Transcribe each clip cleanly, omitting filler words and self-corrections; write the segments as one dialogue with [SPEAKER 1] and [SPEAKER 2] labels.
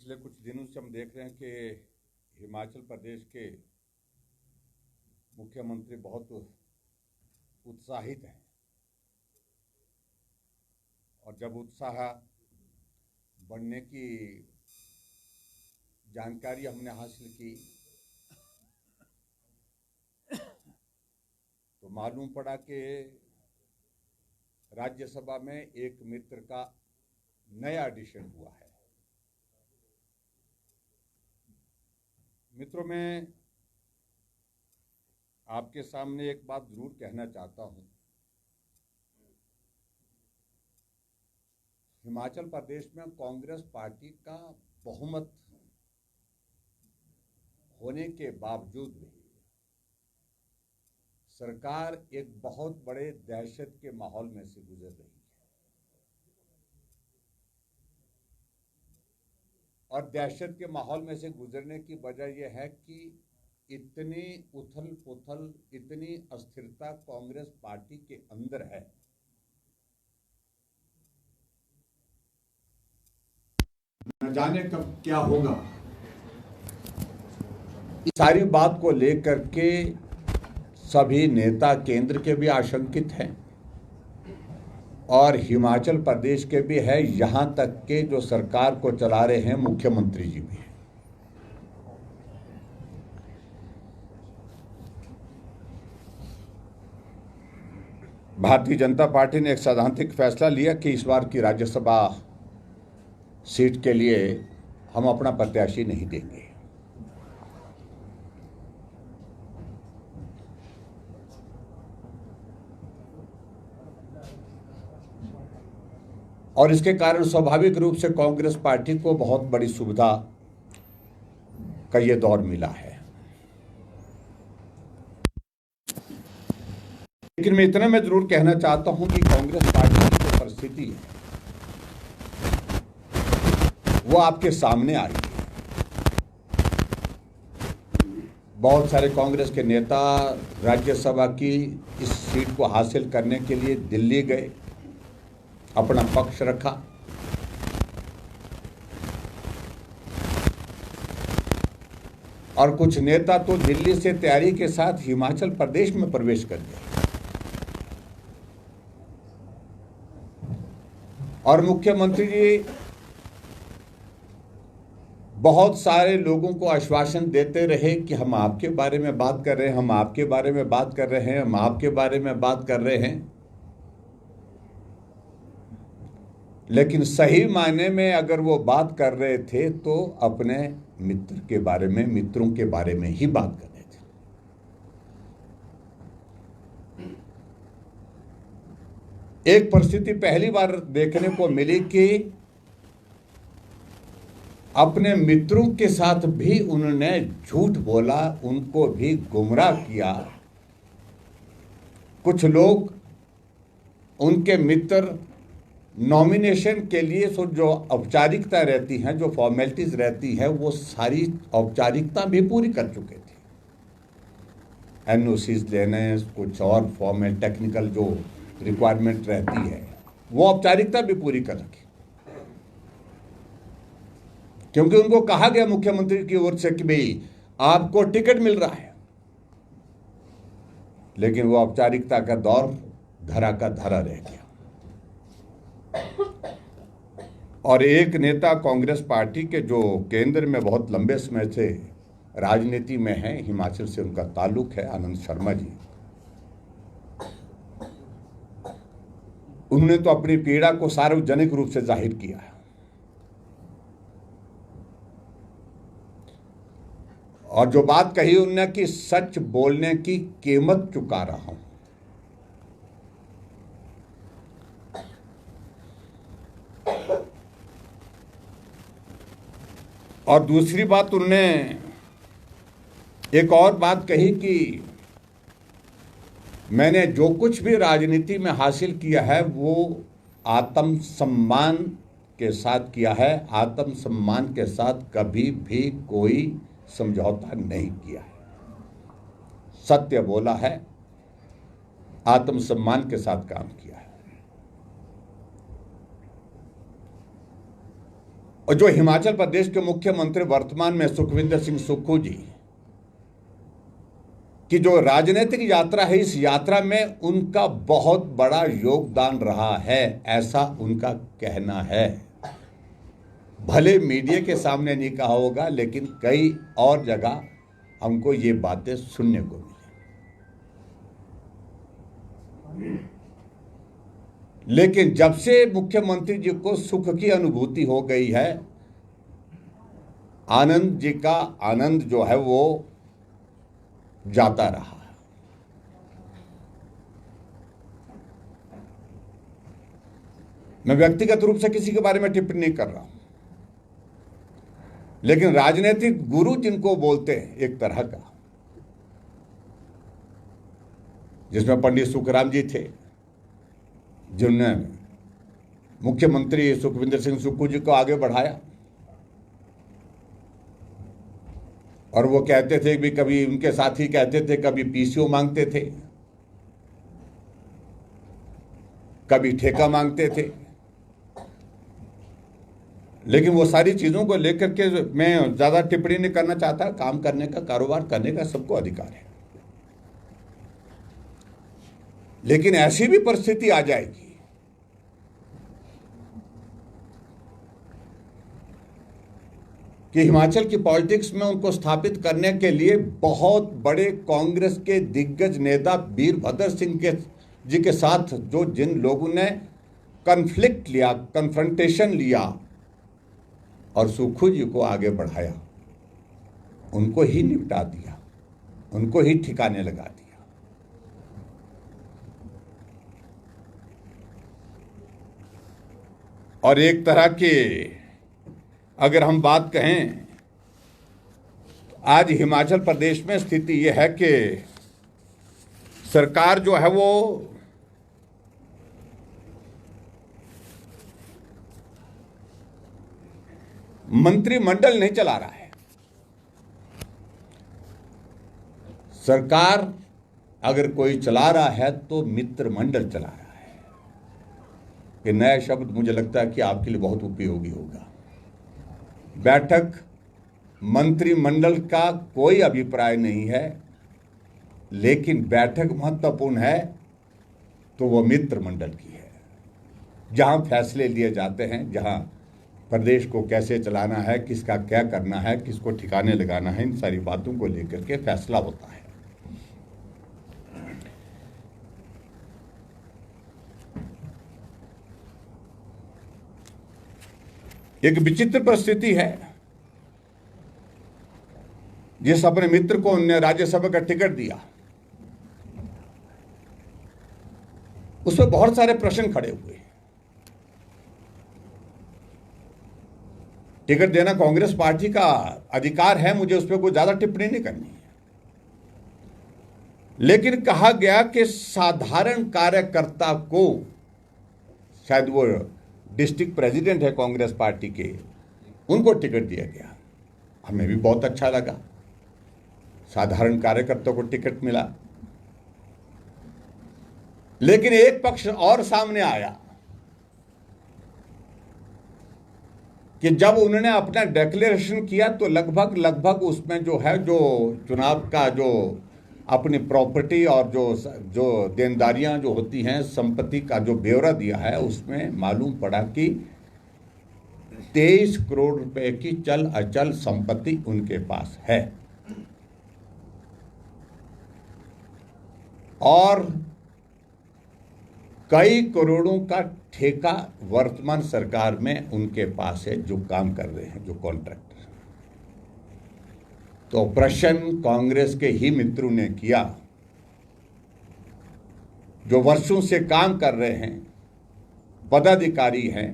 [SPEAKER 1] पिछले कुछ दिनों से हम देख रहे हैं कि हिमाचल प्रदेश के मुख्यमंत्री बहुत उत्साहित हैं और जब उत्साह बढ़ने की जानकारी हमने हासिल की तो मालूम पड़ा कि राज्यसभा में एक मित्र का नया एडिशन हुआ है। मित्रों, मैं आपके सामने एक बात जरूर कहना चाहता हूं। हिमाचल प्रदेश में कांग्रेस पार्टी का बहुमत होने के बावजूद भी सरकार एक बहुत बड़े दहशत के माहौल में से गुजर रही है और दहशत के माहौल में से गुजरने की वजह यह है कि इतनी उथल पुथल, इतनी अस्थिरता कांग्रेस पार्टी के अंदर है। न जाने कब क्या होगा। इस सारी बात को लेकर के सभी नेता केंद्र के भी आशंकित हैं और हिमाचल प्रदेश के भी है, यहां तक के जो सरकार को चला रहे हैं मुख्यमंत्री जी भी हैं। भारतीय जनता पार्टी ने एक सैद्धांतिक फैसला लिया कि इस बार की राज्यसभा सीट के लिए हम अपना प्रत्याशी नहीं देंगे। और इसके कारण स्वाभाविक रूप से कांग्रेस पार्टी को बहुत बड़ी सुविधा का ये दौर मिला है। लेकिन मैं इतना मैं जरूर कहना चाहता हूं कि कांग्रेस पार्टी की जो परिस्थिति है वो आपके सामने आई है। बहुत सारे कांग्रेस के नेता राज्यसभा की इस सीट को हासिल करने के लिए दिल्ली गए, अपना पक्ष रखा। और कुछ नेता तो दिल्ली से तैयारी के साथ हिमाचल प्रदेश में प्रवेश कर गए और मुख्यमंत्री जी बहुत सारे लोगों को आश्वासन देते रहे कि हम आपके बारे में बात कर रहे हैं, हम आपके बारे में बात कर रहे हैं, हम आपके बारे में बात कर रहे हैं। लेकिन सही मायने में अगर वो बात कर रहे थे तो अपने मित्र के बारे में, मित्रों के बारे में ही बात कर रहे थे। एक परिस्थिति पहली बार देखने को मिली कि अपने मित्रों के साथ भी उन्होंने झूठ बोला, उनको भी गुमराह किया। कुछ लोग, उनके मित्र नॉमिनेशन के लिए जो औपचारिकता रहती हैं, जो फॉर्मेलिटीज रहती है, वो सारी औपचारिकता भी पूरी कर चुके थे। एनओसीज लेने, कुछ और फॉर्मल टेक्निकल जो रिक्वायरमेंट रहती है, वो औपचारिकता भी पूरी कर रखी, क्योंकि उनको कहा गया मुख्यमंत्री की ओर से कि भाई आपको टिकट मिल रहा है। लेकिन वो औपचारिकता का दौर धरा का धरा रह गया और एक नेता कांग्रेस पार्टी के जो केंद्र में बहुत लंबे समय से राजनीति में है, हिमाचल से उनका ताल्लुक है, आनंद शर्मा जी, उन्होंने तो अपनी पीड़ा को सार्वजनिक रूप से जाहिर किया है और जो बात कही उन्होंने कि सच बोलने की कीमत चुका रहा हूं। और दूसरी बात, उन्होंने एक और बात कही कि मैंने जो कुछ भी राजनीति में हासिल किया है वो आत्मसम्मान के साथ किया है, आत्मसम्मान के साथ कभी भी कोई समझौता नहीं किया है, सत्य बोला है, आत्मसम्मान के साथ काम किया है। और जो हिमाचल प्रदेश के मुख्यमंत्री वर्तमान में सुखविंदर सिंह सुक्खू जी की जो राजनीतिक यात्रा है, इस यात्रा में उनका बहुत बड़ा योगदान रहा है, ऐसा उनका कहना है। भले मीडिया के सामने नहीं कहा होगा, लेकिन कई और जगह हमको ये बातें सुनने को मिली। लेकिन जब से मुख्यमंत्री जी को सुख की अनुभूति हो गई है, आनंद जी का आनंद जो है वो जाता रहा। मैं व्यक्तिगत रूप से किसी के बारे में टिप्पणी नहीं कर रहा हूं, लेकिन राजनीतिक गुरु जिनको बोलते हैं एक तरह का, जिसमें पंडित सुखराम जी थे, जिन्होंने मुख्यमंत्री सुखविंदर सिंह सुक्खू जी को आगे बढ़ाया, और वो कहते थे भी, कभी उनके साथी कहते थे कभी पीसीओ मांगते थे, कभी ठेका मांगते थे। लेकिन वो सारी चीजों को लेकर के मैं ज्यादा टिप्पणी नहीं करना चाहता। काम करने का, कारोबार करने का सबको अधिकार है, लेकिन ऐसी भी परिस्थिति आ जाएगी कि हिमाचल की पॉलिटिक्स में उनको स्थापित करने के लिए बहुत बड़े कांग्रेस के दिग्गज नेता वीरभद्र सिंह जी के साथ जो जिन लोगों ने कन्फ्लिक्ट लिया, कन्फ्रंटेशन लिया और सुक्खू जी को आगे बढ़ाया, उनको ही निपटा दिया, उनको ही ठिकाने लगा दिया। और एक तरह के अगर हम बात कहें, तो आज हिमाचल प्रदेश में स्थिति यह है कि सरकार जो है वो मंत्रिमंडल नहीं चला रहा है। सरकार अगर कोई चला रहा है तो मित्रमंडल चला रहा है। ये नया शब्द मुझे लगता है कि आपके लिए बहुत उपयोगी होगा। बैठक मंत्रिमंडल का कोई अभिप्राय नहीं है, लेकिन बैठक महत्वपूर्ण है तो वो मित्रमंडल की है, जहां फैसले लिए जाते हैं, जहां प्रदेश को कैसे चलाना है, किसका क्या करना है, किसको ठिकाने लगाना है, इन सारी बातों को लेकर के फैसला होता है। एक विचित्र परिस्थिति है, जिस अपने मित्र को उन्होंने राज्यसभा का टिकट दिया, उसमें बहुत सारे प्रश्न खड़े हुए। टिकट देना कांग्रेस पार्टी का अधिकार है, मुझे उस पर कोई ज्यादा टिप्पणी नहीं करनी है, लेकिन कहा गया कि साधारण कार्यकर्ता को, शायद वो डिस्ट्रिक्ट प्रेसिडेंट है कांग्रेस पार्टी के, उनको टिकट दिया गया। हमें भी बहुत अच्छा लगा, साधारण कार्यकर्ता को टिकट मिला। लेकिन एक पक्ष और सामने आया कि जब उन्होंने अपना डिक्लेरेशन किया तो लगभग उसमें जो है, जो चुनाव का जो अपनी प्रॉपर्टी और जो देनदारियां जो होती हैं, संपत्ति का जो ब्यौरा दिया है, उसमें मालूम पड़ा कि 23 करोड़ रुपए की चल अचल संपत्ति उनके पास है और कई करोड़ों का ठेका वर्तमान सरकार में उनके पास है, जो काम कर रहे हैं, जो कॉन्ट्रैक्टर। तो प्रश्न कांग्रेस के ही मित्रों ने किया, जो वर्षों से काम कर रहे हैं, पदाधिकारी हैं,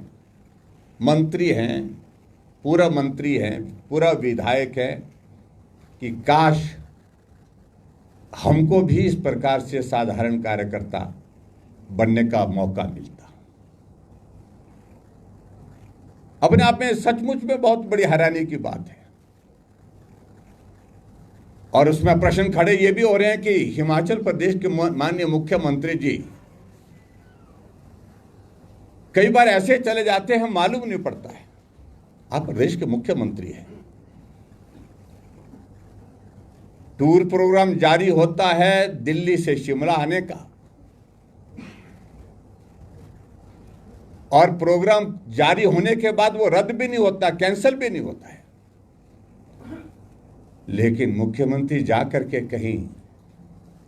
[SPEAKER 1] मंत्री हैं, पूरा मंत्री हैं, पूरा विधायक है, कि काश हमको भी इस प्रकार से साधारण कार्यकर्ता बनने का मौका मिलता। अपने आप में सचमुच में बहुत बड़ी हैरानी की बात है। और उसमें प्रश्न खड़े ये भी हो रहे हैं कि हिमाचल प्रदेश के माननीय मुख्यमंत्री जी कई बार ऐसे चले जाते हैं, मालूम नहीं पड़ता है। आप प्रदेश के मुख्यमंत्री हैं। टूर प्रोग्राम जारी होता है दिल्ली से शिमला आने का, और प्रोग्राम जारी होने के बाद वो रद्द भी नहीं होता, कैंसिल भी नहीं होता है। लेकिन मुख्यमंत्री जाकर के कहीं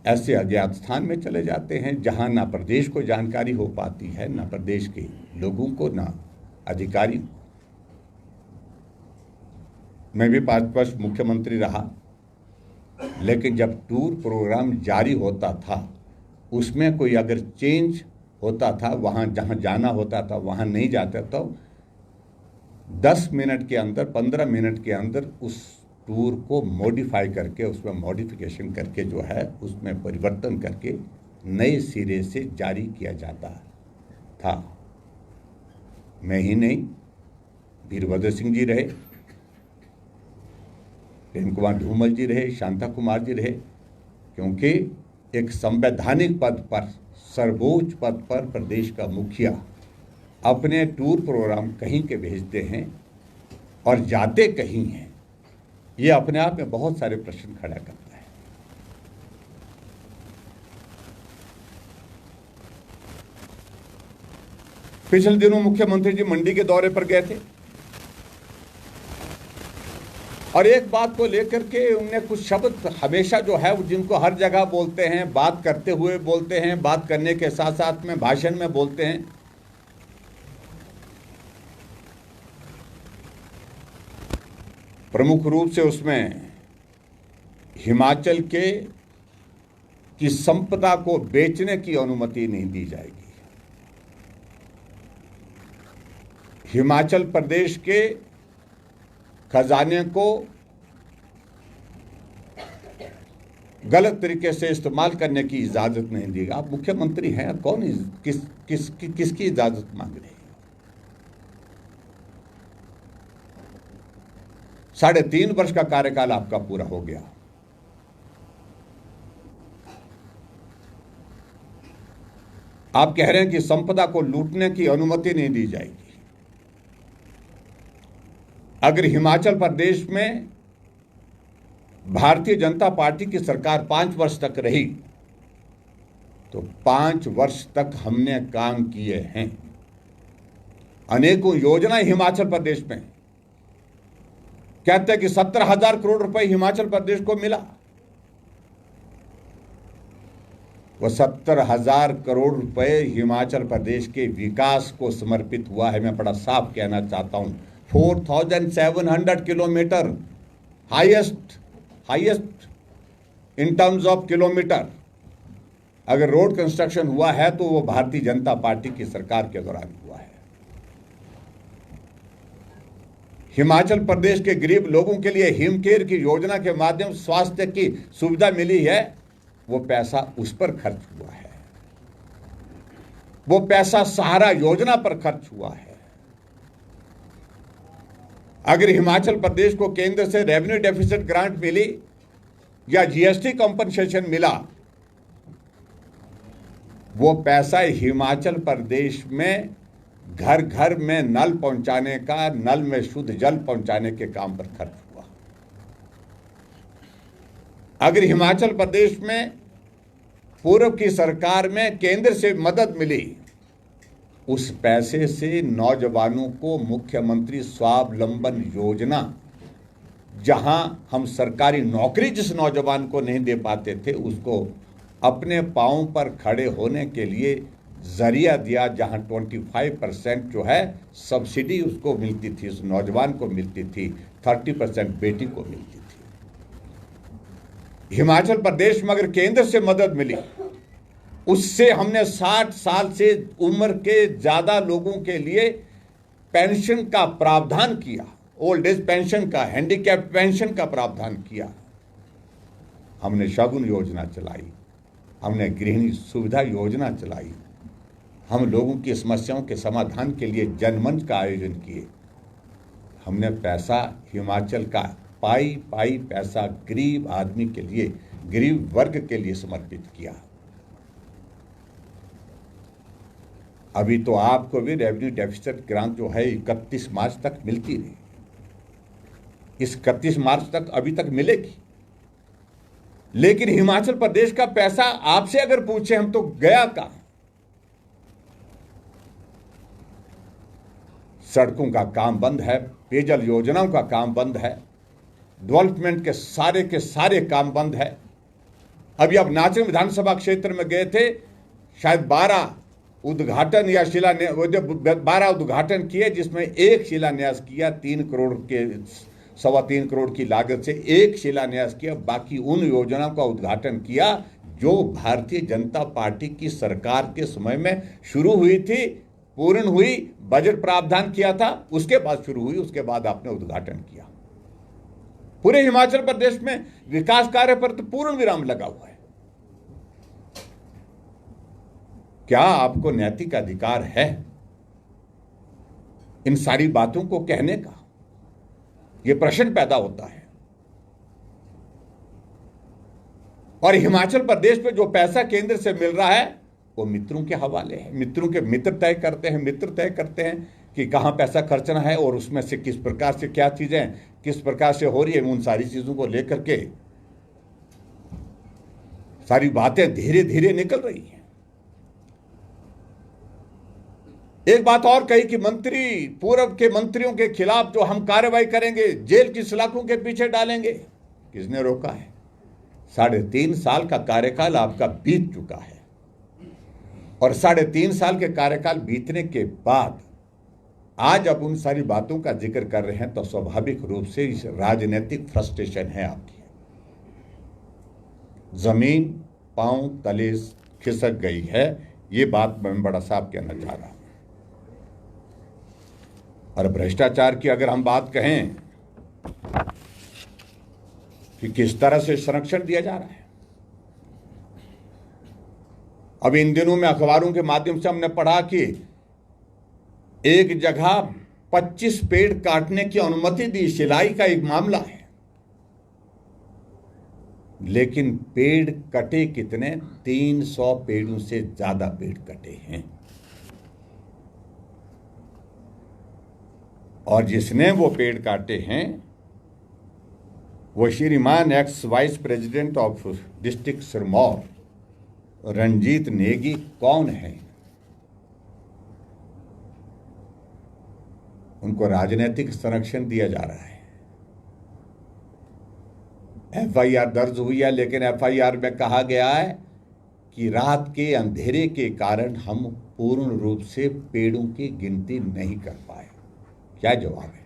[SPEAKER 1] ऐसे अज्ञात स्थान में चले जाते हैं जहां ना प्रदेश को जानकारी हो पाती है, ना प्रदेश के लोगों को, ना अधिकारी। मैं भी 5 वर्ष मुख्यमंत्री रहा, लेकिन जब टूर प्रोग्राम जारी होता था उसमें कोई अगर चेंज होता था, वहां जहां जाना होता था वहां नहीं जाता, तो 10 मिनट के अंदर, 15 मिनट के अंदर उस टूर को मॉडिफाई करके, उसमें मॉडिफिकेशन करके जो है उसमें परिवर्तन करके नए सिरे से जारी किया जाता था। मैं ही नहीं, वीरभद्र सिंह जी रहे, प्रेम कुमार धूमल जी रहे, शांता कुमार जी रहे, क्योंकि एक संवैधानिक पद पर, सर्वोच्च पद पर प्रदेश का मुखिया अपने टूर प्रोग्राम कहीं के भेजते हैं और जाते कहीं हैं। ये अपने आप में बहुत सारे प्रश्न खड़ा करता है। पिछले दिनों मुख्यमंत्री जी मंडी के दौरे पर गए थे और एक बात को लेकर के उनने कुछ शब्द हमेशा जो है जिनको हर जगह बोलते हैं, बात करते हुए बोलते हैं, बात करने के साथ साथ में भाषण में बोलते हैं। प्रमुख रूप से उसमें हिमाचल की संपदा को बेचने की अनुमति नहीं दी जाएगी। हिमाचल प्रदेश के खजाने को गलत तरीके से इस्तेमाल करने की इजाजत नहीं देगा। आप मुख्यमंत्री हैं, कौन किसकी इजाजत मांग रहे हैं? 3.5 वर्ष का कार्यकाल आपका पूरा हो गया। आप कह रहे हैं कि संपदा को लूटने की अनुमति नहीं दी जाएगी। अगर हिमाचल प्रदेश में भारतीय जनता पार्टी की सरकार 5 वर्ष तक रही तो 5 वर्ष तक हमने काम किए हैं। अनेकों योजनाएं हिमाचल प्रदेश में, कहते हैं कि 70,000 करोड़ रुपए हिमाचल प्रदेश को मिला। वो 70,000 करोड़ रुपए हिमाचल प्रदेश के विकास को समर्पित हुआ है। मैं बड़ा साफ कहना चाहता हूं, 4,700 kilometre, highest in terms of kilometre अगर रोड कंस्ट्रक्शन हुआ है तो वो भारतीय जनता पार्टी की सरकार के दौरान हुआ है। हिमाचल प्रदेश के गरीब लोगों के लिए हिमकेयर की योजना के माध्यम से स्वास्थ्य की सुविधा मिली है, वो पैसा उस पर खर्च हुआ है। वो पैसा सहारा योजना पर खर्च हुआ है। अगर हिमाचल प्रदेश को केंद्र से रेवेन्यू डेफिसिट ग्रांट मिली या जीएसटी कंपनसेशन मिला, वो पैसा हिमाचल प्रदेश में घर घर में नल पहुंचाने का, नल में शुद्ध जल पहुंचाने के काम पर खर्च हुआ। अगर हिमाचल प्रदेश में पूर्व की सरकार में केंद्र से मदद मिली, उस पैसे से नौजवानों को मुख्यमंत्री स्वावलंबन योजना, जहां हम सरकारी नौकरी जिस नौजवान को नहीं दे पाते थे उसको अपने पांव पर खड़े होने के लिए जरिया दिया, जहां 25% जो है सब्सिडी उसको मिलती थी, उस नौजवान को मिलती थी, 30% बेटी को मिलती थी। हिमाचल प्रदेश में अगर केंद्र से मदद मिली, उससे हमने 60 साल से उम्र के ज्यादा लोगों के लिए पेंशन का प्रावधान किया, ओल्ड एज पेंशन का, हैंडीकैप पेंशन का प्रावधान किया। हमने शगुन योजना चलाई, हमने गृहिणी सुविधा योजना चलाई, हम लोगों की समस्याओं के समाधान के लिए जनमंच का आयोजन किए। हमने पैसा हिमाचल का पाई पैसा गरीब आदमी के लिए, गरीब वर्ग के लिए समर्पित किया। अभी तो आपको भी रेवेन्यू डेफिसिट ग्रांट जो है 31 मार्च तक मिलती रही। इस 31 मार्च तक अभी तक मिलेगी। लेकिन हिमाचल प्रदेश का पैसा आपसे अगर पूछे हम तो गया कहां? सड़कों का काम बंद है, पेयजल योजनाओं का काम बंद है, डेवलपमेंट के सारे काम बंद है। अभी आप नाचन विधानसभा क्षेत्र में गए थे, शायद 12 उद्घाटन या शिलान्यास, 12 उद्घाटन किए, जिसमें एक शिलान्यास किया 3 करोड़ के 3.25 करोड़ की लागत से एक शिलान्यास किया। बाकी उन योजनाओं का उद्घाटन किया जो भारतीय जनता पार्टी की सरकार के समय में शुरू हुई थी, पूर्ण हुई, बजट प्रावधान किया था, उसके बाद शुरू हुई, उसके बाद आपने उद्घाटन किया। पूरे हिमाचल प्रदेश में विकास कार्य पर तो पूर्ण विराम लगा हुआ है। क्या आपको नैतिक अधिकार है इन सारी बातों को कहने का? यह प्रश्न पैदा होता है। और हिमाचल प्रदेश में जो पैसा केंद्र से मिल रहा है वो मित्रों के हवाले है। मित्रों के मित्र तय करते हैं कि कहां पैसा खर्चना है और उसमें से किस प्रकार से क्या चीजें किस प्रकार से हो रही है। उन सारी चीजों को लेकर के सारी बातें धीरे धीरे निकल रही हैं। एक बात और कही कि पूर्व के मंत्रियों के खिलाफ जो हम कार्रवाई करेंगे, जेल की सलाखों के पीछे डालेंगे। किसने रोका है? 3.5 साल का कार्यकाल आपका बीत चुका है और 3.5 साल के कार्यकाल बीतने के बाद आज अब उन सारी बातों का जिक्र कर रहे हैं तो स्वाभाविक रूप से इस राजनीतिक फ्रस्ट्रेशन है आपकी। जमीन पांव तले खिसक गई है, ये बात मैं बड़ा साहब कहना चाह रहा हूं। और भ्रष्टाचार की अगर हम बात कहें कि किस तरह से संरक्षण दिया जा रहा है, अब इन दिनों में अखबारों के माध्यम से हमने पढ़ा कि एक जगह 25 पेड़ काटने की अनुमति दी, सिलाई का एक मामला है, लेकिन पेड़ कटे कितने? 300 पेड़ों से ज्यादा पेड़ कटे हैं। और जिसने वो पेड़ काटे हैं वो श्रीमान ex vice president of district Sirmaur Ranjit Negi कौन है? उनको राजनीतिक संरक्षण दिया जा रहा है। एफआईआर दर्ज हुई है, लेकिन एफआईआर में कहा गया है कि रात के अंधेरे के कारण हम पूर्ण रूप से पेड़ों की गिनती नहीं कर पाए। क्या जवाब है?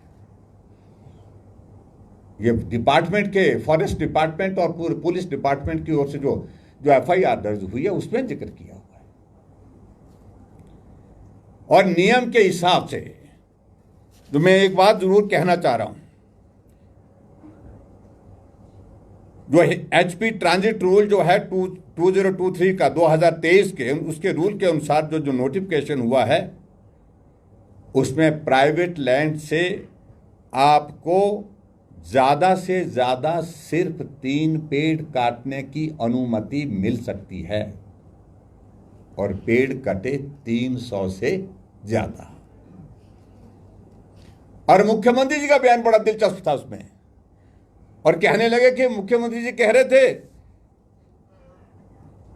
[SPEAKER 1] ये डिपार्टमेंट के, फॉरेस्ट डिपार्टमेंट और पुलिस डिपार्टमेंट की ओर से जो एफआईआर दर्ज हुई है उसमें जिक्र किया हुआ है। और नियम के हिसाब से जो मैं एक बात जरूर कहना चाह रहा हूं, जो एचपी ट्रांजिट रूल जो है 2023 का 2023 के, उसके रूल के अनुसार जो नोटिफिकेशन हुआ है उसमें प्राइवेट लैंड से आपको ज्यादा से ज्यादा सिर्फ 3 पेड़ काटने की अनुमति मिल सकती है और पेड़ कटे 300 से ज्यादा। और मुख्यमंत्री जी का बयान बड़ा दिलचस्प था उसमें, और कहने लगे कि मुख्यमंत्री जी कह रहे थे,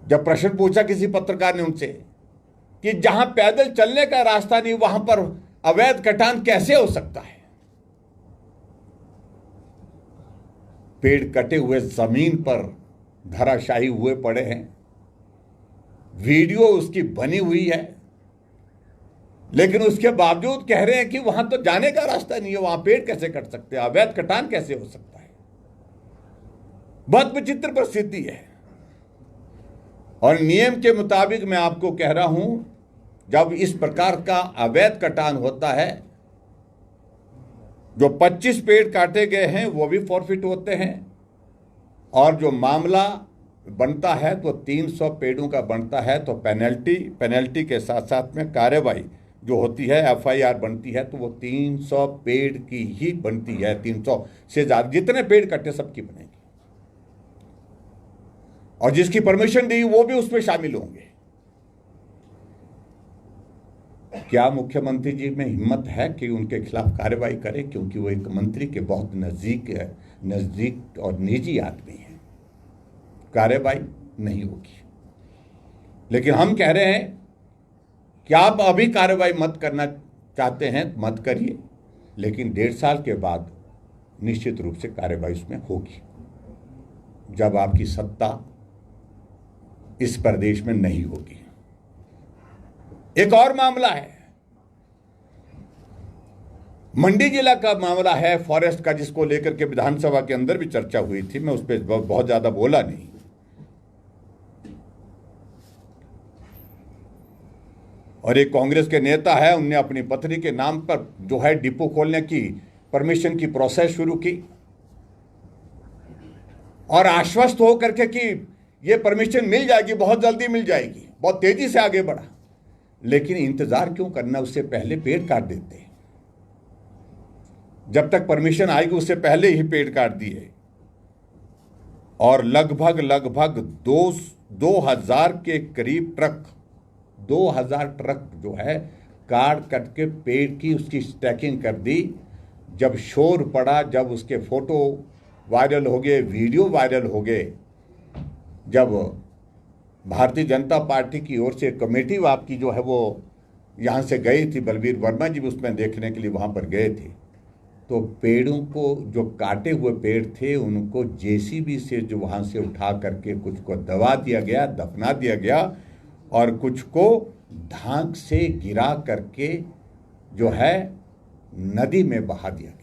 [SPEAKER 1] जब प्रश्न पूछा किसी पत्रकार ने उनसे कि जहां पैदल चलने का रास्ता नहीं वहां पर अवैध कटान कैसे हो सकता है? पेड़ कटे हुए जमीन पर धराशायी हुए पड़े हैं, वीडियो उसकी बनी हुई है, लेकिन उसके बावजूद कह रहे हैं कि वहां तो जाने का रास्ता नहीं है, वहां पेड़ कैसे कट सकते हैं, अवैध कटान कैसे हो सकता है? बहुत विचित्र परिस्थिति है। और नियम के मुताबिक मैं आपको कह रहा हूं, जब इस प्रकार का अवैध कटान होता है, जो 25 पेड़ काटे गए हैं वो भी फॉरफिट होते हैं, और जो मामला बनता है तो 300 पेड़ों का बनता है तो पेनल्टी के साथ साथ में कार्रवाई जो होती है, एफआईआर बनती है तो वो 300 पेड़ की ही बनती है। 300 से ज्यादा जितने पेड़ कटे सबकी बनेगी, और जिसकी परमिशन दी वो भी उसमें शामिल होंगे। क्या मुख्यमंत्री जी में हिम्मत है कि उनके खिलाफ कार्रवाई करें, क्योंकि वो एक मंत्री के बहुत नज़दीक और निजी आदमी हैं। कार्रवाई नहीं होगी। लेकिन हम कह रहे हैं कि आप अभी कार्रवाई मत करना चाहते हैं मत करिए, लेकिन 1.5 साल के बाद निश्चित रूप से कार्रवाई उसमें होगी, जब आपकी सत्ता इस प्रदेश में नहीं होगी। एक और मामला है, मंडी जिला का मामला है फॉरेस्ट का, जिसको लेकर के विधानसभा के अंदर भी चर्चा हुई थी। मैं उस पर बहुत ज्यादा बोला नहीं। और एक कांग्रेस के नेता है, उनने अपनी पत्नी के नाम पर जो है डिपो खोलने की परमिशन की प्रोसेस शुरू की और आश्वस्त होकर के कि ये परमिशन मिल जाएगी, बहुत जल्दी मिल जाएगी, बहुत तेजी से आगे बढ़ा। लेकिन इंतजार क्यों करना, उससे पहले पेड़ काट देते। जब तक परमिशन आएगी उससे पहले ही पेड़ काट दिए और लगभग 2000 के करीब ट्रक, 2000 ट्रक जो है काट कट के पेड़ की उसकी स्टैकिंग कर दी। जब शोर पड़ा, जब उसके फोटो वायरल हो गए, वीडियो वायरल हो गए, जब भारतीय जनता पार्टी की ओर से कमेटी आपकी जो है वो यहाँ से गई थी, बलवीर वर्मा जी भी उसमें देखने के लिए वहाँ पर गए थे, तो पेड़ों को, जो काटे हुए पेड़ थे, उनको जेसीबी से जो वहाँ से उठा करके कुछ को दबा दिया गया, दफना दिया गया और कुछ को ढांक से गिरा करके जो है नदी में बहा दिया गया।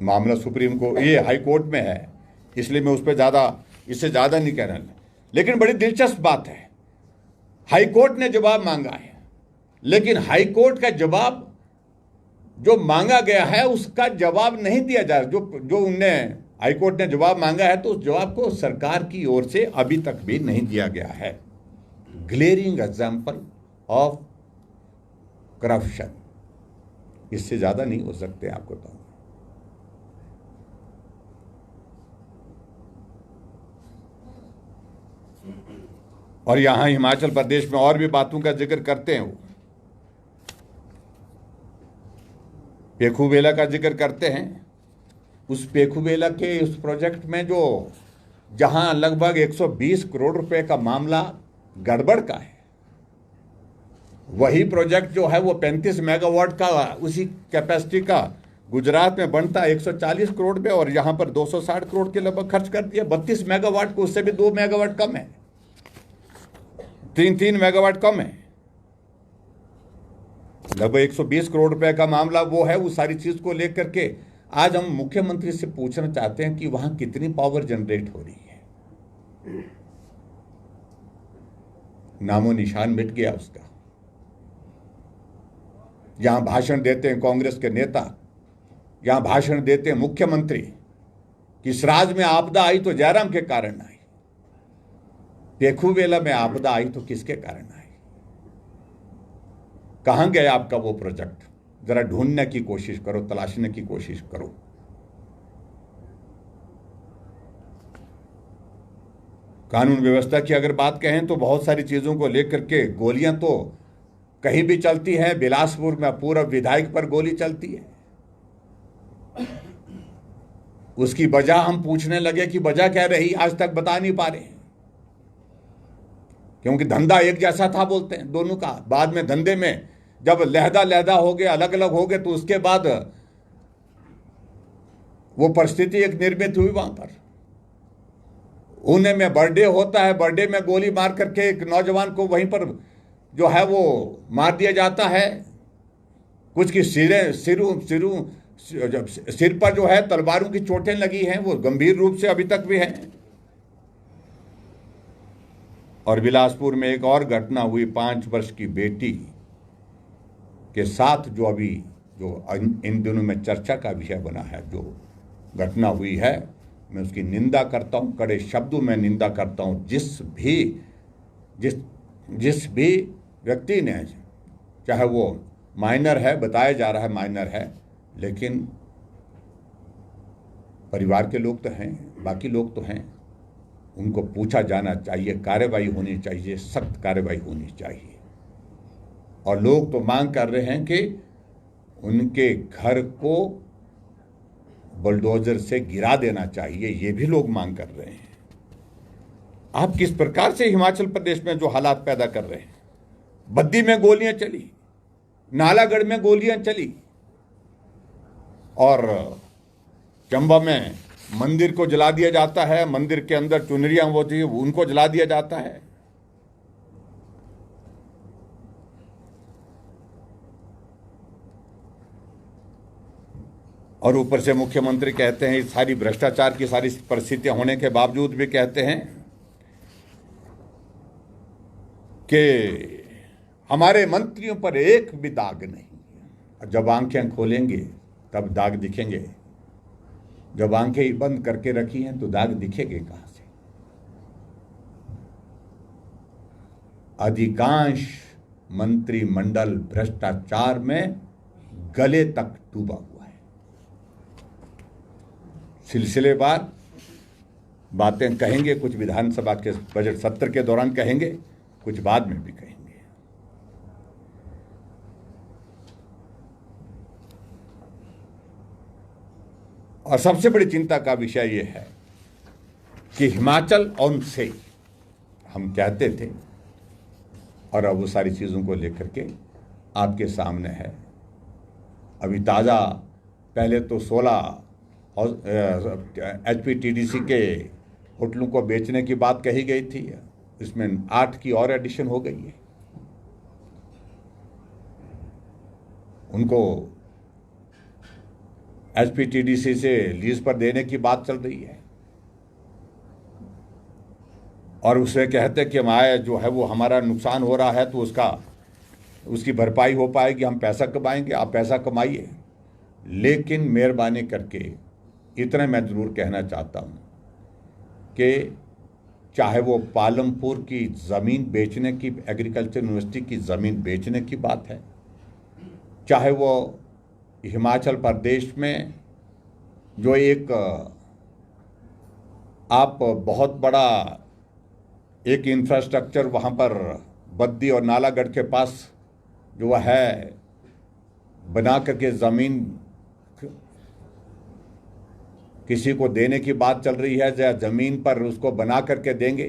[SPEAKER 1] मामला सुप्रीम कोर्ट, ये हाई कोर्ट में है, इसलिए मैं उस पर इससे ज़्यादा नहीं कह रहा। लेकिन बड़ी दिलचस्प बात है, हाई कोर्ट ने जवाब मांगा है, लेकिन हाई कोर्ट का जवाब जो मांगा गया है उसका जवाब नहीं दिया जा रहा। जो उनने हाई कोर्ट ने जवाब मांगा है तो उस जवाब को सरकार की ओर से अभी तक भी नहीं दिया गया है। ग्लेरिंग एग्जाम्पल ऑफ करप्शन, इससे ज्यादा नहीं हो सकते, आपको बताऊं। और यहां हिमाचल प्रदेश में और भी बातों का जिक्र करते हैं, वो पेखूबेला का जिक्र करते हैं। उस पेखूबेला के उस प्रोजेक्ट में जो जहां लगभग 120 करोड़ रुपए का मामला गड़बड़ का है, वही प्रोजेक्ट जो है वो 35 मेगावाट का, उसी कैपेसिटी का गुजरात में बनता है 140 करोड़ में, और यहां पर 260 करोड़ के लगभग खर्च कर दिया। 32 मेगावाट को, उससे भी 2 मेगावाट कम है, 3 मेगावाट कम है। लगभग 120 करोड़ रुपए का मामला वो है। उस सारी चीज को लेकर के आज हम मुख्यमंत्री से पूछना चाहते हैं कि वहां कितनी पावर जनरेट हो रही है। नामो निशान मिट गया उसका। यहां भाषण देते हैं कांग्रेस के नेता, यहां भाषण देते हैं मुख्यमंत्री कि इस राज्य में आपदा आई तो जयराम के कारण आई, पेखूबेला में आपदा आई तो किसके कारण आई? कहां गया आपका वो प्रोजेक्ट? जरा ढूंढने की कोशिश करो, तलाशने की कोशिश करो। कानून व्यवस्था की अगर बात कहें तो बहुत सारी चीजों को लेकर के गोलियां तो कहीं भी चलती हैं। बिलासपुर में पूर्व विधायक पर गोली चलती है। उसकी वजह हम पूछने लगे कि वजह क्या रही, आज तक बता नहीं पा रहे हैं, क्योंकि धंधा एक जैसा था बोलते हैं दोनों का। बाद में धंधे में जब लहदा हो गए, अलग अलग हो गए, तो उसके बाद वो परिस्थिति एक निर्मित हुई वहां पर। उन्हें में बर्थडे होता है, बर्थडे में गोली मार करके एक नौजवान को वहीं पर जो है वो मार दिया जाता है। कुछ की सिर पर जो है तलवारों की चोटें लगी हैं, वो गंभीर रूप से अभी तक भी हैं। और बिलासपुर में एक और घटना हुई, 5 वर्ष की बेटी के साथ, जो अभी इन दिनों में चर्चा का विषय बना है। जो घटना हुई है, मैं उसकी निंदा करता हूं, कड़े शब्दों में निंदा करता हूं। जिस भी व्यक्ति ने, चाहे वो माइनर है, बताया जा रहा है माइनर है, लेकिन परिवार के लोग तो हैं, बाकी लोग तो हैं, उनको पूछा जाना चाहिए, कार्रवाई होनी चाहिए, सख्त कार्रवाई होनी चाहिए। और लोग तो मांग कर रहे हैं कि उनके घर को बुलडोजर से गिरा देना चाहिए, ये भी लोग मांग कर रहे हैं। आप किस प्रकार से हिमाचल प्रदेश में जो हालात पैदा कर रहे हैं, बद्दी में गोलियां चली, नालागढ़ में गोलियां चली, और चंबा में मंदिर को जला दिया जाता है, मंदिर के अंदर चुनरियां होती है उनको जला दिया जाता है। और ऊपर से मुख्यमंत्री कहते हैं, सारी भ्रष्टाचार की सारी परिस्थितियां होने के बावजूद भी कहते हैं कि हमारे मंत्रियों पर एक भी दाग नहीं। जब आंखें खोलेंगे तब दाग दिखेंगे, जब आंखें ही बंद करके रखी हैं तो दाग दिखेंगे कहां से। अधिकांश मंत्रिमंडल भ्रष्टाचार में गले तक डूबा हुआ है। सिलसिलेवार बातें कहेंगे, कुछ विधानसभा के बजट सत्र के दौरान कहेंगे, कुछ बाद में भी कहेंगे। और सबसे बड़ी चिंता का विषय यह है कि हिमाचल ऑन सेल हम कहते थे, और अब वो सारी चीज़ों को लेकर के आपके सामने है। अभी ताज़ा, पहले तो 16 HPTDC के होटलों को बेचने की बात कही गई थी, इसमें 8 की और एडिशन हो गई है। उनको HPTDC से लीज पर देने की बात चल रही है, और उसे कहते हैं कि हम आए जो है वो हमारा नुकसान हो रहा है तो उसकी भरपाई हो पाएगी, हम पैसा कमाएंगे, आप पैसा कमाइए। लेकिन मेहरबानी करके इतना मैं ज़रूर कहना चाहता हूँ कि चाहे वो पालमपुर की ज़मीन बेचने की, एग्रीकल्चर यूनिवर्सिटी की ज़मीन बेचने की बात है, चाहे वो हिमाचल प्रदेश में जो एक आप बहुत बड़ा एक इंफ्रास्ट्रक्चर वहाँ पर बद्दी और नालागढ़ के पास जो है बना करके ज़मीन किसी को देने की बात चल रही है, या ज़मीन पर उसको बना करके देंगे,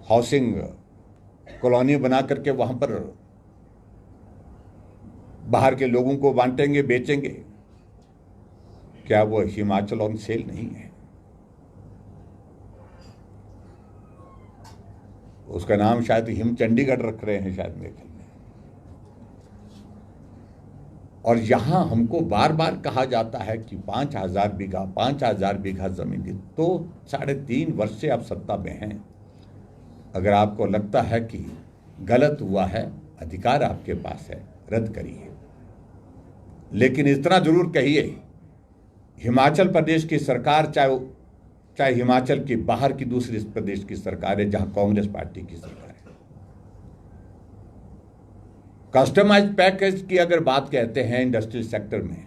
[SPEAKER 1] हाउसिंग कॉलोनी बना करके वहाँ पर बाहर के लोगों को बांटेंगे, बेचेंगे। क्या वो हिमाचल ऑन सेल नहीं है? उसका नाम शायद हिम चंडीगढ़ रख रहे हैं शायद मेरे ख्याल में। और यहां हमको बार बार कहा जाता है कि 5,000 बीघा जमीन दी, तो 3.5 वर्ष से आप सत्ता में हैं। अगर आपको लगता है कि गलत हुआ है, अधिकार आपके पास है, रद्द करिए। लेकिन इतना जरूर कहिए, हिमाचल प्रदेश की सरकार, चाहे हिमाचल की बाहर की दूसरी प्रदेश की सरकार है जहां कांग्रेस पार्टी की सरकार है, कस्टमाइज्ड पैकेज की अगर बात कहते हैं इंडस्ट्रियल सेक्टर में,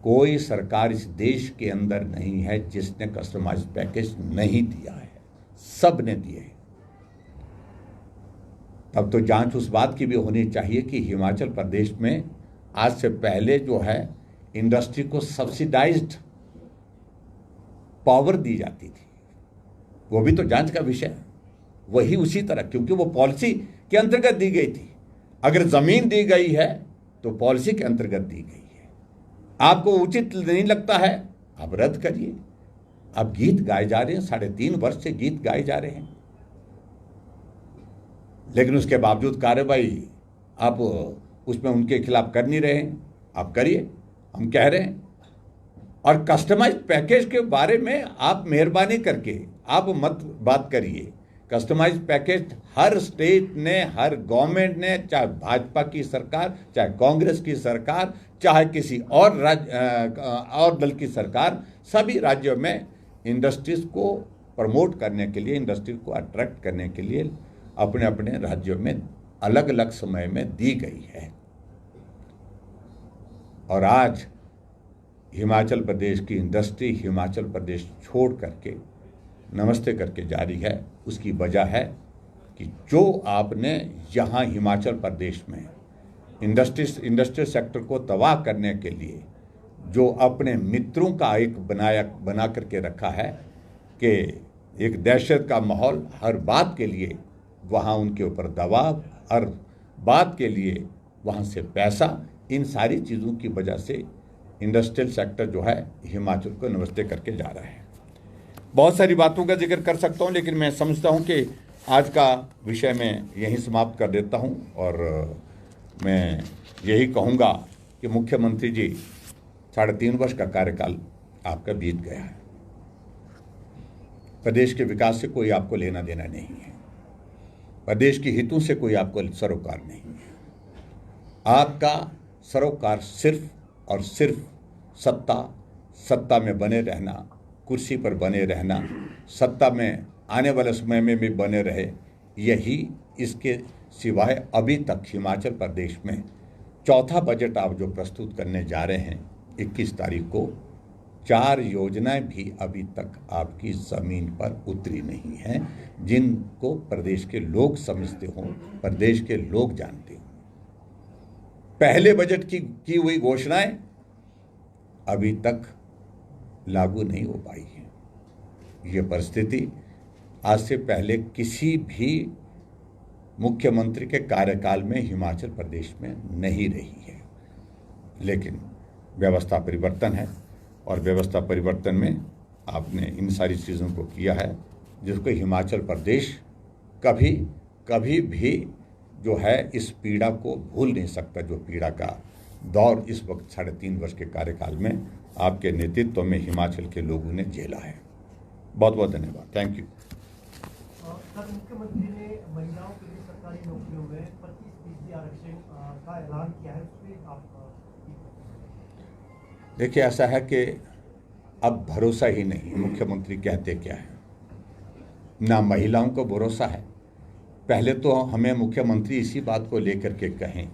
[SPEAKER 1] कोई सरकार इस देश के अंदर नहीं है जिसने कस्टमाइज्ड पैकेज नहीं दिया है, सब ने दिए हैं। तब तो जांच उस बात की भी होनी चाहिए कि हिमाचल प्रदेश में आज से पहले जो है इंडस्ट्री को सब्सिडाइज्ड पावर दी जाती थी, वो भी तो जांच का विषय है। वही उसी तरह, क्योंकि वो पॉलिसी के अंतर्गत दी गई थी। अगर जमीन दी गई है तो पॉलिसी के अंतर्गत दी गई है। आपको उचित नहीं लगता है, आप रद्द करिए। अब गीत गाए जा रहे हैं, 3.5 वर्ष से गीत गाए जा रहे हैं, लेकिन उसके बावजूद कार्रवाई आप उसमें उनके खिलाफ कर नहीं रहे हैं। आप करिए, हम कह रहे हैं। और कस्टमाइज्ड पैकेज के बारे में आप मेहरबानी करके आप मत बात करिए। कस्टमाइज्ड पैकेज हर स्टेट ने, हर गवर्नमेंट ने, चाहे भाजपा की सरकार, चाहे कांग्रेस की सरकार, चाहे किसी और दल की सरकार, सभी राज्यों में इंडस्ट्रीज को प्रमोट करने के लिए, इंडस्ट्री को अट्रैक्ट करने के लिए अपने अपने राज्यों में अलग अलग समय में दी गई है। और आज हिमाचल प्रदेश की इंडस्ट्री हिमाचल प्रदेश छोड़ करके नमस्ते करके जा रही है। उसकी वजह है कि जो आपने यहाँ हिमाचल प्रदेश में इंडस्ट्रियल सेक्टर को तबाह करने के लिए जो अपने मित्रों का एक बना करके रखा है कि एक दहशत का माहौल, हर बात के लिए वहाँ उनके ऊपर दबाव, हर बात के लिए वहाँ से पैसा, इन सारी चीज़ों की वजह से इंडस्ट्रियल सेक्टर जो है हिमाचल को नमस्ते करके जा रहा है। बहुत सारी बातों का जिक्र कर सकता हूँ, लेकिन मैं समझता हूँ कि आज का विषय मैं यहीं समाप्त कर देता हूँ और मैं यही कहूँगा कि मुख्यमंत्री जी 3.5 वर्ष का कार्यकाल आपका बीत गया है। प्रदेश के विकास से कोई आपको लेना देना नहीं है, प्रदेश के हितों से कोई आपको सरोकार नहीं है। आपका सरोकार सिर्फ और सिर्फ सत्ता में बने रहना, कुर्सी पर बने रहना, सत्ता में आने वाले समय में भी बने रहे, यही इसके सिवाय अभी तक हिमाचल प्रदेश में चौथा बजट आप जो प्रस्तुत करने जा रहे हैं 21 तारीख को, 4 योजनाएं भी अभी तक आपकी ज़मीन पर उतरी नहीं हैं, जिनको प्रदेश के लोग समझते हों, प्रदेश के लोग जानते हों। पहले बजट की हुई घोषणाएं अभी तक लागू नहीं हो पाई है। ये परिस्थिति आज से पहले किसी भी मुख्यमंत्री के कार्यकाल में हिमाचल प्रदेश में नहीं रही है, लेकिन व्यवस्था परिवर्तन है और व्यवस्था परिवर्तन में आपने इन सारी चीज़ों को किया है जिसको हिमाचल प्रदेश कभी भी जो है इस पीड़ा को भूल नहीं सकता, जो पीड़ा का दौर इस वक्त 3.5 वर्ष के कार्यकाल में आपके नेतृत्व में हिमाचल के लोगों ने झेला है। बहुत बहुत धन्यवाद। Thank you.
[SPEAKER 2] मुख्यमंत्री ने महिलाओं के लिए सरकारी नौकरियों में 25% आरक्षण का ऐलान किया है, उसमें आप
[SPEAKER 1] देखिए, ऐसा है कि अब भरोसा ही नहीं, मुख्यमंत्री कहते क्या है, ना महिलाओं को भरोसा है। पहले तो हमें मुख्यमंत्री इसी बात को लेकर के कहें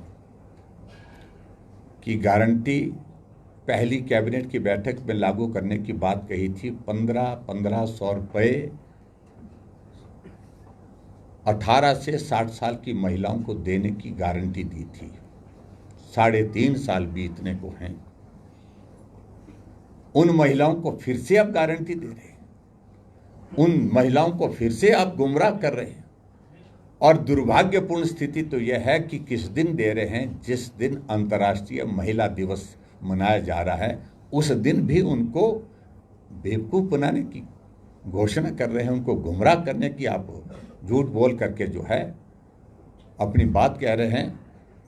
[SPEAKER 1] कि गारंटी पहली कैबिनेट की बैठक में लागू करने की बात कही थी, 1500 रुपये 18 से 60 साल की महिलाओं को देने की गारंटी दी थी। 3.5 साल बीतने को हैं, उन महिलाओं को फिर से आप गारंटी दे रहे हैं, उन महिलाओं को फिर से आप गुमराह कर रहे हैं। और दुर्भाग्यपूर्ण स्थिति तो यह है कि किस दिन दे रहे हैं, जिस दिन अंतर्राष्ट्रीय महिला दिवस मनाया जा रहा है, उस दिन भी उनको बेवकूफ़ बनाने की घोषणा कर रहे हैं, उनको गुमराह करने की आप झूठ बोल करके जो है अपनी बात कह रहे हैं।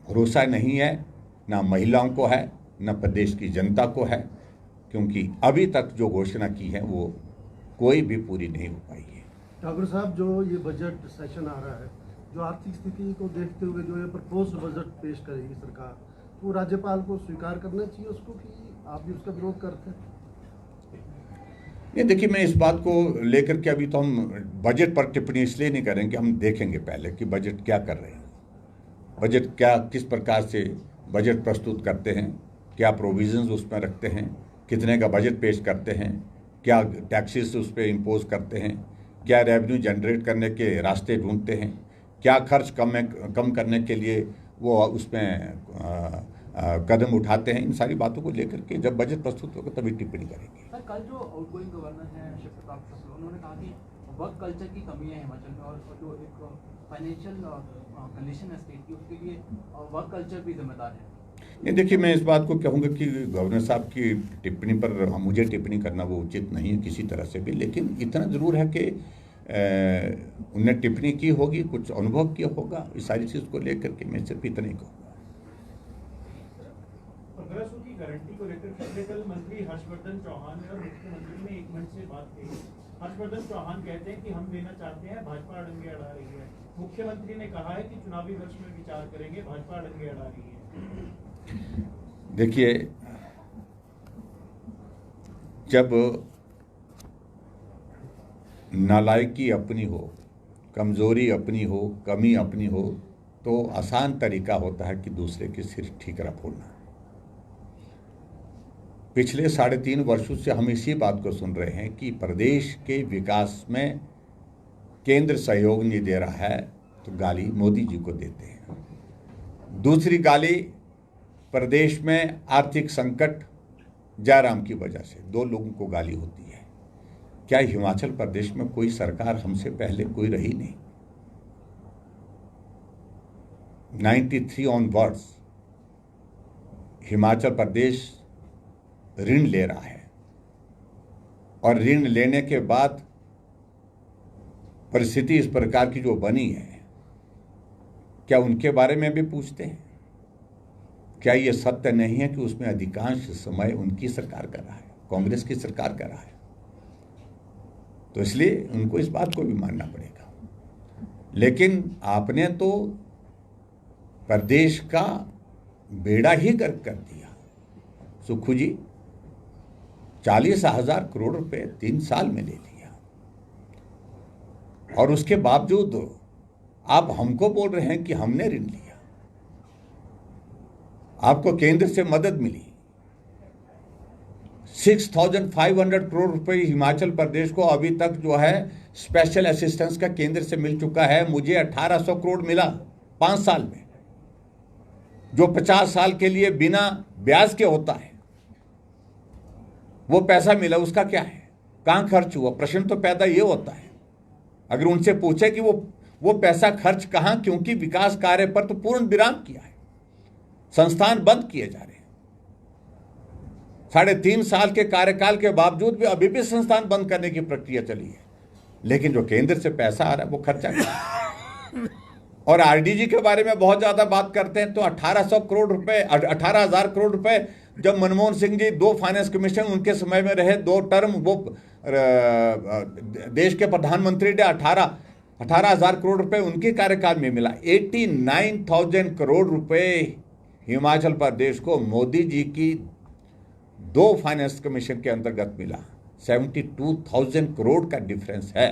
[SPEAKER 1] भरोसा नहीं है, ना महिलाओं को है, ना प्रदेश की जनता को है, क्योंकि अभी तक जो घोषणा की है वो कोई भी पूरी नहीं हो पाई है।
[SPEAKER 2] ठाकुर साहब, जो ये बजट सेशन आ रहा है, जो आर्थिक स्थिति को देखते हुए जो ये प्रपोज बजट पेश करेगी सरकार, तो राज्यपाल को स्वीकार करना चाहिए उसको, कि आप भी उसका विरोध करते हैं?
[SPEAKER 1] ये देखिए, मैं इस बात को लेकर के अभी तो हम बजट पर टिप्पणी इसलिए नहीं करेंगे, हम देखेंगे पहले कि बजट क्या कर रहे हैं, बजट क्या किस प्रकार से बजट प्रस्तुत करते हैं, क्या प्रोविजंस उसमें रखते हैं, कितने का बजट पेश करते हैं, क्या टैक्सेस उस पर इम्पोज करते हैं, क्या रेवेन्यू जनरेट करने के रास्ते ढूंढते हैं, क्या खर्च कम करने के लिए वो उसमें कदम उठाते हैं। इन सारी बातों को लेकर के जब बजट प्रस्तुत होगा तभी टिप्पणी करेंगे।
[SPEAKER 3] सर, कल जो आउटगोइंग गवर्नर हैं शिव प्रताप शुक्ला, उन्होंने कहा कि वर्क कल्चर की कमी है हिमाचल में, और जो एक फाइनेंशियल कंडीशन है स्टेट की, उसके लिए वर्क कल्चर भी जिम्मेदार है।
[SPEAKER 1] नहीं, देखिए, मैं इस बात को कहूँगा कि गवर्नर साहब की टिप्पणी पर मुझे टिप्पणी करना वो उचित नहीं है किसी तरह से भी, लेकिन इतना ज़रूर है कि उन्होंने टिप्पणी की होगी, कुछ अनुभव किया होगा, इस सारी चीज़ को लेकर के मैं सिर्फ इतना ही कहूँगा।
[SPEAKER 4] 1500 की गारंटी को लेकर कल मंत्री हर्षवर्धन चौहान ने और मुख्यमंत्री ने एक मंच से बात कही। हर्षवर्धन चौहान कहते हैं कि हम देना चाहते हैं, भाजपा अड़ंगे अड़ा रही है। मुख्यमंत्री ने कहा है कि चुनावी वर्ष में विचार करेंगे, भाजपा अड़ंगे अड़ा रही है।
[SPEAKER 1] देखिए, जब नालायकी अपनी हो, कमज़ोरी अपनी हो, कमी अपनी हो, तो आसान तरीका होता है कि दूसरे के सिर ठीकरा फोड़ना। पिछले 3.5 वर्षों से हम इसी बात को सुन रहे हैं कि प्रदेश के विकास में केंद्र सहयोग नहीं दे रहा है, तो गाली मोदी जी को देते हैं। दूसरी गाली प्रदेश में आर्थिक संकट जयराम की वजह से 2 लोगों को गाली होती है। क्या हिमाचल प्रदेश में कोई सरकार हमसे पहले कोई रही नहीं? 93 ऑनवर्ड्स हिमाचल प्रदेश ऋण ले रहा है और ऋण लेने के बाद परिस्थिति इस प्रकार की जो बनी है, क्या उनके बारे में भी पूछते हैं? क्या ये सत्य नहीं है कि उसमें अधिकांश समय उनकी सरकार कर रहा है, कांग्रेस की सरकार कर रहा है? तो इसलिए उनको इस बात को भी मानना पड़ेगा। लेकिन आपने तो प्रदेश का बेड़ा ही गर्क कर दिया। सुक्खू जी 40,000 करोड़ रुपए 3 साल में ले लिया और उसके बावजूद आप हमको बोल रहे हैं कि हमने ऋण लिया। आपको केंद्र से मदद मिली 6,500 करोड़ रुपए हिमाचल प्रदेश को अभी तक जो है स्पेशल असिस्टेंस का केंद्र से मिल चुका है। मुझे 1800 करोड़ मिला 5 साल में, जो 50 साल के लिए बिना ब्याज के होता है। वो पैसा मिला, उसका क्या है, कहां खर्च हुआ? प्रश्न तो पैदा ये होता है। अगर उनसे पूछे कि वो पैसा खर्च कहां, क्योंकि विकास कार्य पर तो पूर्ण विराम किया है, संस्थान बंद किए जा रहे हैं। 3.5 साल के कार्यकाल के बावजूद भी अभी भी संस्थान बंद करने की प्रक्रिया चली है। लेकिन जो केंद्र से पैसा आ रहा है वो खर्चा किया। और आरडीजी के बारे में बहुत ज्यादा बात करते हैं तो 1800 करोड़ रुपए, 18,000 करोड़ रुपए जब मनमोहन सिंह जी 2 फाइनेंस कमीशन उनके समय में रहे, 2 टर्म, वो देश के प्रधानमंत्री ने 18,000 करोड़ रुपए उनके कार्यकाल में मिला। 89,000 करोड़ रुपए हिमाचल प्रदेश को मोदी जी की 2 फाइनेंस कमीशन के अंतर्गत मिला। 72,000 करोड़ का डिफरेंस है।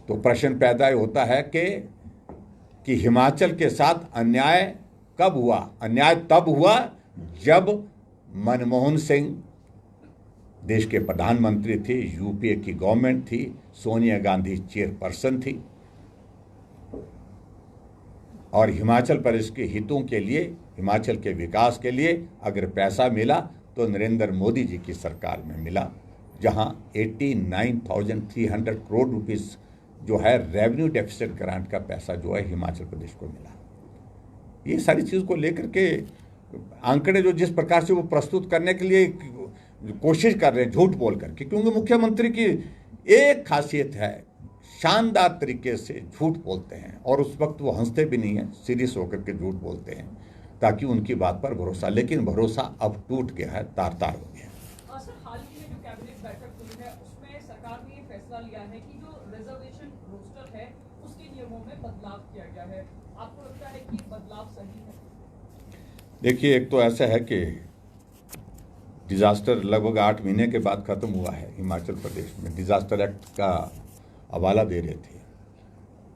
[SPEAKER 1] तो प्रश्न पैदा होता है कि हिमाचल के साथ अन्याय कब हुआ? अन्याय तब हुआ जब मनमोहन सिंह देश के प्रधानमंत्री थे, यूपीए की गवर्नमेंट थी, सोनिया गांधी चेयरपर्सन थी और हिमाचल प्रदेश के हितों के लिए, हिमाचल के विकास के लिए अगर पैसा मिला तो नरेंद्र मोदी जी की सरकार में मिला, जहां 89,300 करोड़ रुपीस जो है रेवेन्यू डेफिसिट ग्रांट का पैसा जो है हिमाचल प्रदेश को मिला। ये सारी चीज़ को लेकर के आंकड़े जो जिस प्रकार से वो प्रस्तुत करने के लिए कोशिश कर रहे हैं झूठ बोल करके, क्योंकि मुख्यमंत्री की एक खासियत है, शानदार तरीके से झूठ बोलते हैं और उस वक्त वो हंसते भी नहीं हैं, सीरियस होकर के झूठ बोलते हैं ताकि उनकी बात पर भरोसा, लेकिन भरोसा अब टूट गया है, तार-तार हो गया है।
[SPEAKER 5] सर, हाल ही में जो कैबिनेट बैठक हुई है उसमें सरकार ने ये फैसला लिया है कि जो रिजर्वेशन रोस्टर है उसके नियमों में बदलाव किया गया है। आपको लगता है कि बदलाव सही है?
[SPEAKER 1] देखिए, एक तो ऐसा है कि डिजास्टर लगभग 8 महीने के बाद खत्म हुआ है हिमाचल प्रदेश में। डिजास्टर एक्ट का हवाला दे रहे थे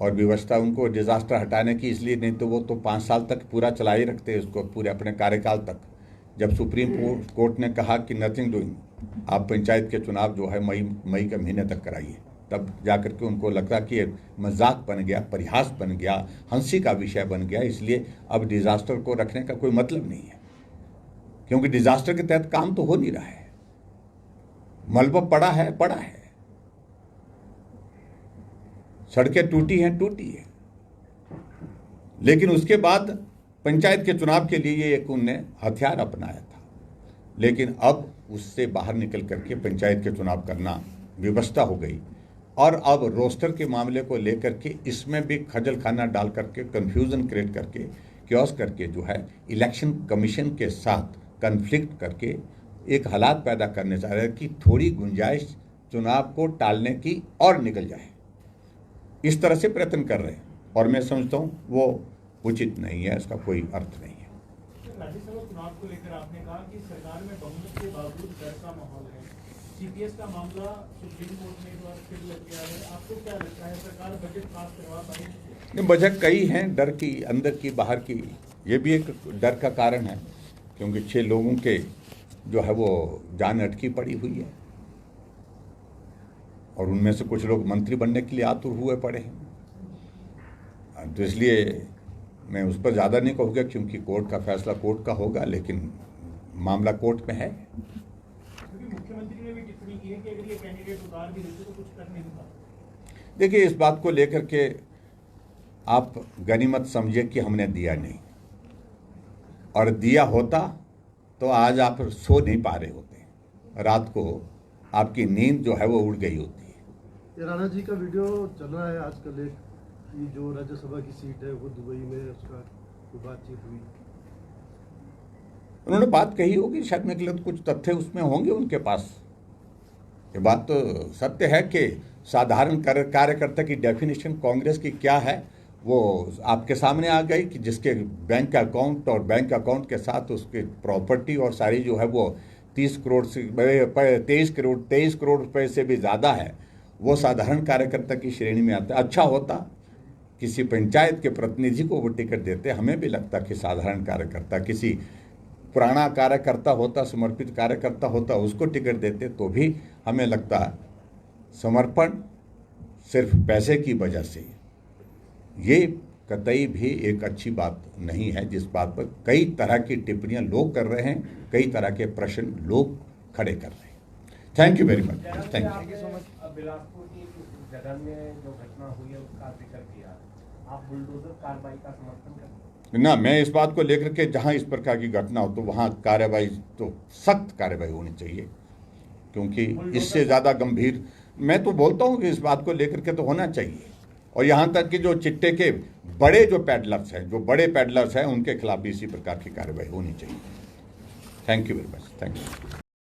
[SPEAKER 1] और व्यवस्था उनको डिजास्टर हटाने की इसलिए, नहीं तो वो तो 5 साल तक पूरा चला ही रखते हैं उसको, पूरे अपने कार्यकाल तक। जब सुप्रीम कोर्ट ने कहा कि नथिंग डूइंग, आप पंचायत के चुनाव जो है मई के महीने तक कराइए, तब जाकर के उनको लगता कि मजाक बन गया, परिहास बन गया, हंसी का विषय बन गया, इसलिए अब डिजास्टर को रखने का कोई मतलब नहीं है, क्योंकि डिजास्टर के तहत काम तो हो नहीं रहा है। मलबा पड़ा है, सड़कें टूटी है, लेकिन उसके बाद पंचायत के चुनाव के लिए ये एक उनने हथियार अपनाया था। लेकिन अब उससे बाहर निकल करके पंचायत के चुनाव करना व्यवस्था हो गई और अब रोस्टर के मामले को लेकर के इसमें भी खजल खाना डाल करके, कंफ्यूजन क्रिएट करके, क्योस करके जो है इलेक्शन कमीशन के साथ कन्फ्लिक्ट करके एक हालात पैदा करने चाह रहे हैं कि थोड़ी गुंजाइश चुनाव को टालने की और निकल जाए, इस तरह से प्रयत्न कर रहे हैं और मैं समझता हूँ वो उचित नहीं है, इसका कोई अर्थ नहीं है।
[SPEAKER 4] राज्यसभा चुनाव को लेकर आपने कहा कि सरकार में बहुमत के बावजूद डर का माहौल है। सीपीएस का मामला सुप्रीम कोर्ट में एक बार फिर लग गया है, आपको क्या लगता है सरकार बजट पास करवा पाएगी?
[SPEAKER 1] वजह कई हैं, डर की, अंदर की, बाहर की। ये भी एक डर का कारण है क्योंकि 6 लोगों के जो है वो जान अटकी पड़ी हुई है और उनमें से कुछ लोग मंत्री बनने के लिए आतुर हुए पड़े हैं। तो इसलिए मैं उस पर ज़्यादा नहीं कहूँगा, क्योंकि कोर्ट का फैसला कोर्ट का होगा, लेकिन मामला कोर्ट में है।
[SPEAKER 4] क्योंकि मुख्यमंत्री ने भी टिप्पणी की है कि अगर ये कैंडिडेट उतार भी देते तो कुछ कर नहीं पाते।
[SPEAKER 1] देखिए, इस बात को लेकर के आप गनीमत समझिए कि हमने दिया नहीं, और दिया होता तो आज आप सो नहीं पा रहे होते, रात को आपकी नींद जो है वो उड़ गई होती है।
[SPEAKER 2] ये राणा जी का वीडियो चल रहा है आजकल, एक कि जो राज्यसभा की सीट है वो दुबई में, उसका कोई बातचीत हुई?
[SPEAKER 1] उन्होंने बात कही होगी, शायद मेरे लिए कुछ तथ्य उसमें होंगे उनके पास। ये बात तो सत्य है कि साधारण कार्यकर्ता की डेफिनेशन कांग्रेस की क्या है वो आपके सामने आ गई, कि जिसके बैंक अकाउंट और बैंक अकाउंट के साथ उसके प्रॉपर्टी और सारी जो है वो 30 करोड़ से 23 करोड़ रुपए से भी ज़्यादा है, वो साधारण कार्यकर्ता की श्रेणी में आता है। अच्छा होता किसी पंचायत के प्रतिनिधि को वो टिकट देते, हमें भी लगता कि साधारण कार्यकर्ता, किसी पुराना कार्यकर्ता होता, समर्पित कार्यकर्ता होता, उसको टिकट देते तो भी हमें लगता समर्पण सिर्फ पैसे की वजह से ये कतई भी एक अच्छी बात नहीं है, जिस बात पर कई तरह की टिप्पणियां लोग कर रहे हैं, कई तरह के प्रश्न लोग खड़े कर रहे हैं। Thank you very much. Thank you.
[SPEAKER 6] Bilaspur की जगह में जो घटना हुई है उसका जिक्र किया, आप बुलडोजर कार्रवाई का समर्थन करते हैं?
[SPEAKER 1] ना, मैं इस बात को लेकर के जहां इस प्रकार की घटना हो तो वहां कार्रवाई, तो सख्त कार्रवाई होनी चाहिए, क्योंकि इससे ज़्यादा गंभीर मैं तो बोलता हूं कि इस बात को लेकर के तो होना चाहिए। और यहाँ तक कि जो चिट्टे के बड़े जो पैडलर्स हैं, जो बड़े पैडलर्स हैं, उनके खिलाफ भी इसी प्रकार की कार्रवाई होनी चाहिए। Thank you very much. Thank you.